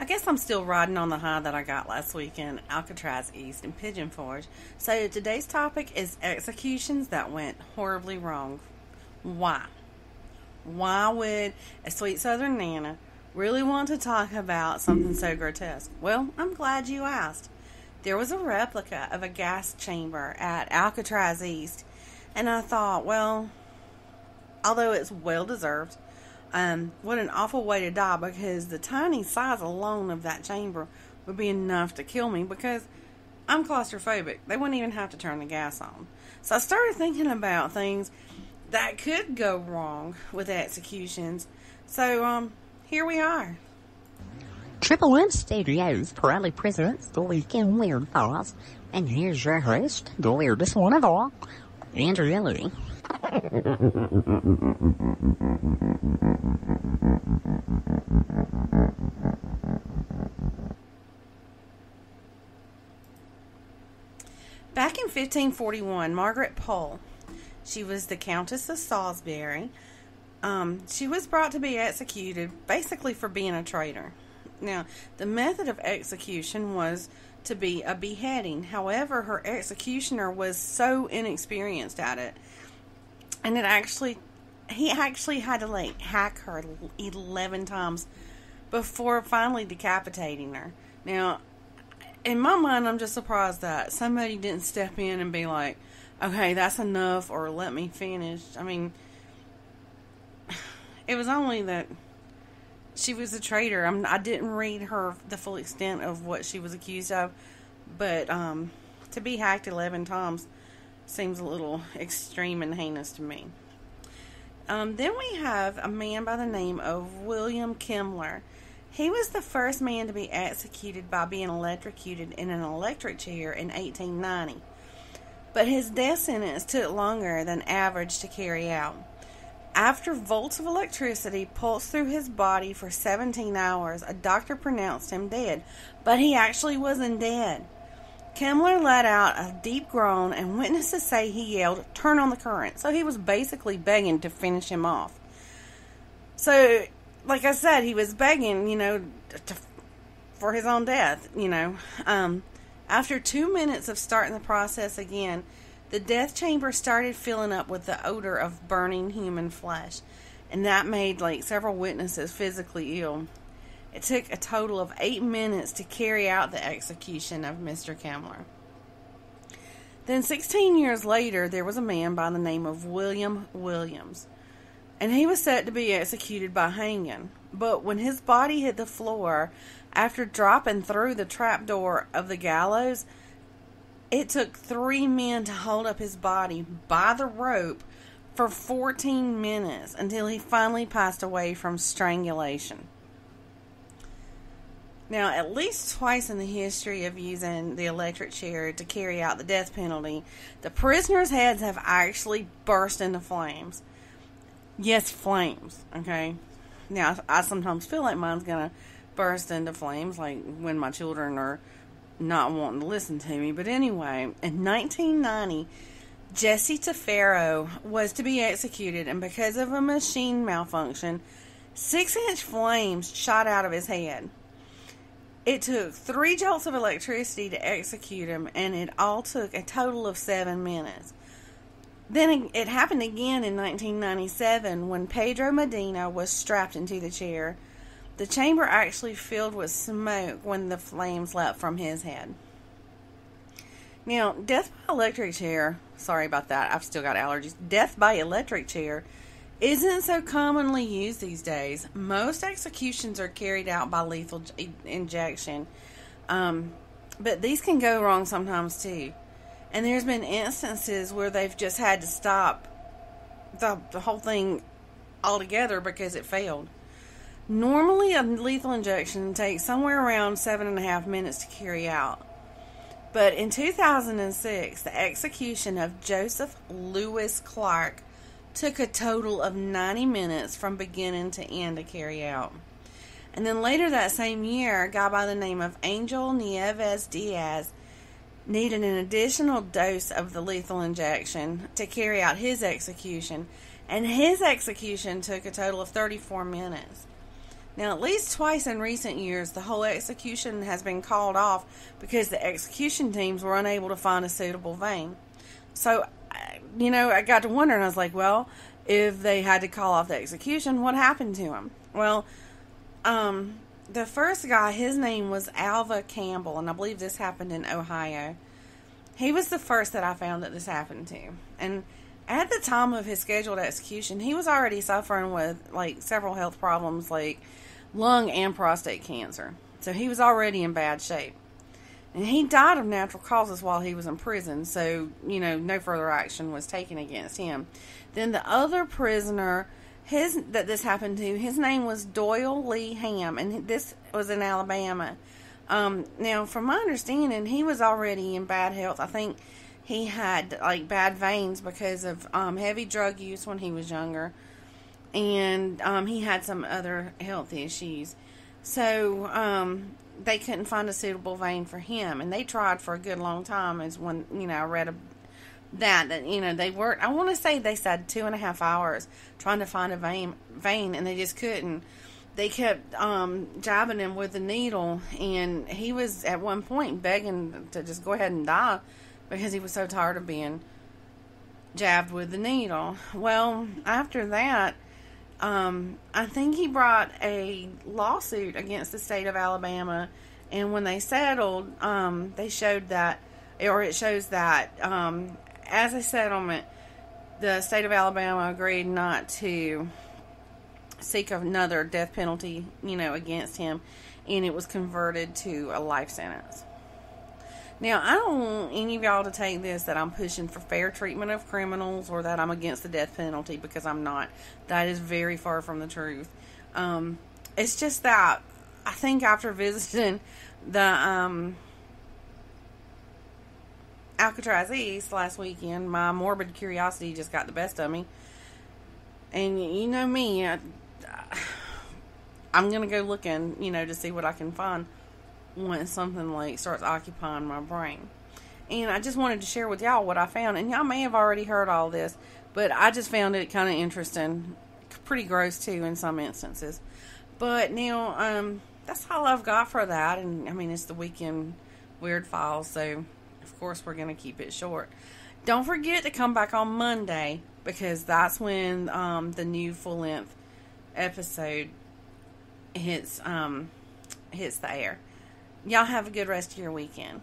I guess I'm still riding on the high that I got last weekend, Alcatraz East and Pigeon Forge. So today's topic is executions that went horribly wrong. Why? Why would a sweet Southern Nana really want to talk about something so grotesque? Well, I'm glad you asked. There was a replica of a gas chamber at Alcatraz East, and I thought, well, although it's well deserved, what an awful way to die, because the tiny size alone of that chamber would be enough to kill me, because I'm claustrophobic. They wouldn't even have to turn the gas on. So I started thinking about things that could go wrong with executions. So here we are. Triple M Studios proudly presents the Weekend Weird Thoughts, and here's your host, the weirdest one of all, Andrea Lee. Back in 1541, Margaret Pole, she was the Countess of Salisbury, she was brought to be executed basically for being a traitor. Now, the method of execution was to be a beheading. However, her executioner was so inexperienced at it, and he actually had to hack her 11 times before finally decapitating her. Now, in my mind, I'm just surprised that somebody didn't step in and be like, okay, that's enough, or let me finish. I mean, it was only that she was a traitor. I didn't read the full extent of what she was accused of, but to be hacked 11 times seems a little extreme and heinous to me. Then we have a man by the name of William Kemmler. He was the first man to be executed by being electrocuted in an electric chair in 1890. But his death sentence took longer than average to carry out. After volts of electricity pulsed through his body for 17 hours, a doctor pronounced him dead. But he actually wasn't dead. Kemmler let out a deep groan, and witnesses say he yelled, "Turn on the current." So he was basically begging to finish him off. So, like I said, he was begging, for his own death, After 2 minutes of starting the process again, the death chamber started filling up with the odor of burning human flesh, and that made several witnesses physically ill. It took a total of 8 minutes to carry out the execution of Mr. Kemmler. Then 16 years later, there was a man by the name of William Williams, and he was set to be executed by hanging. But when his body hit the floor, after dropping through the trapdoor of the gallows, it took 3 men to hold up his body by the rope for 14 minutes until he finally passed away from strangulation. Now, at least twice in the history of using the electric chair to carry out the death penalty, the prisoners' heads have actually burst into flames. Yes, flames, okay? Now, I sometimes feel like mine's going to burst into flames, like when my children are not wanting to listen to me. But anyway, in 1990, Jesse Tafaro was to be executed, and because of a machine malfunction, 6-inch flames shot out of his head. It took 3 jolts of electricity to execute him, and it all took a total of 7 minutes. Then it happened again in 1997 when Pedro Medina was strapped into the chair. The chamber actually filled with smoke when the flames leapt from his head. Now, death by electric chair, sorry about that, I've still got allergies. Death by electric chair isn't so commonly used these days. Most executions are carried out by lethal injection, but these can go wrong sometimes too. And there's been instances where they've just had to stop the whole thing altogether because it failed. Normally, a lethal injection takes somewhere around 7.5 minutes to carry out. But in 2006, the execution of Joseph Lewis Clark took a total of 90 minutes from beginning to end to carry out. And then later that same year, a guy by the name of Angel Nieves Diaz needed an additional dose of the lethal injection to carry out his execution, and his execution took a total of 34 minutes. Now, at least twice in recent years, the whole execution has been called off because the execution teams were unable to find a suitable vein. So, I got to wondering, I was like, well, if they had to call off the execution, what happened to him? Well, the first guy, his name was Alva Campbell, and I believe this happened in Ohio. He was the first that I found that this happened to. And at the time of his scheduled execution, he was already suffering with, several health problems, like lung and prostate cancer. So he was already in bad shape. And he died of natural causes while he was in prison, so, no further action was taken against him. Then the other prisoner that this happened to, his name was Doyle Lee Ham, and this was in Alabama. Now, from my understanding, he was already in bad health. I think he had, bad veins because of heavy drug use when he was younger, and he had some other health issues. So, they couldn't find a suitable vein for him, and they tried for a good long time. Is when, I read that they worked, I want to say they said 2.5 hours trying to find a vein, and they just couldn't. They kept jabbing him with the needle, and he was at one point begging to just go ahead and die because he was so tired of being jabbed with the needle. Well, after that, I think he brought a lawsuit against the state of Alabama, and when they settled, it shows that as a settlement, the state of Alabama agreed not to seek another death penalty, against him, and it was converted to a life sentence. Now, I don't want any of y'all to take this that I'm pushing for fair treatment of criminals or that I'm against the death penalty, because I'm not. That is very far from the truth. It's just that I think after visiting the Alcatraz East last weekend, my morbid curiosity just got the best of me. And you know me, I'm going to go looking, to see what I can find when something starts occupying my brain. And I just wanted to share with y'all what I found. And y'all may have already heard all this, but I just found it kind of interesting. Pretty gross too in some instances. But now, that's all I've got for that. And it's the weekend weird files, so of course we're going to keep it short. Don't forget to come back on Monday, because that's when the new full-length episode hits the air. Y'all have a good rest of your weekend.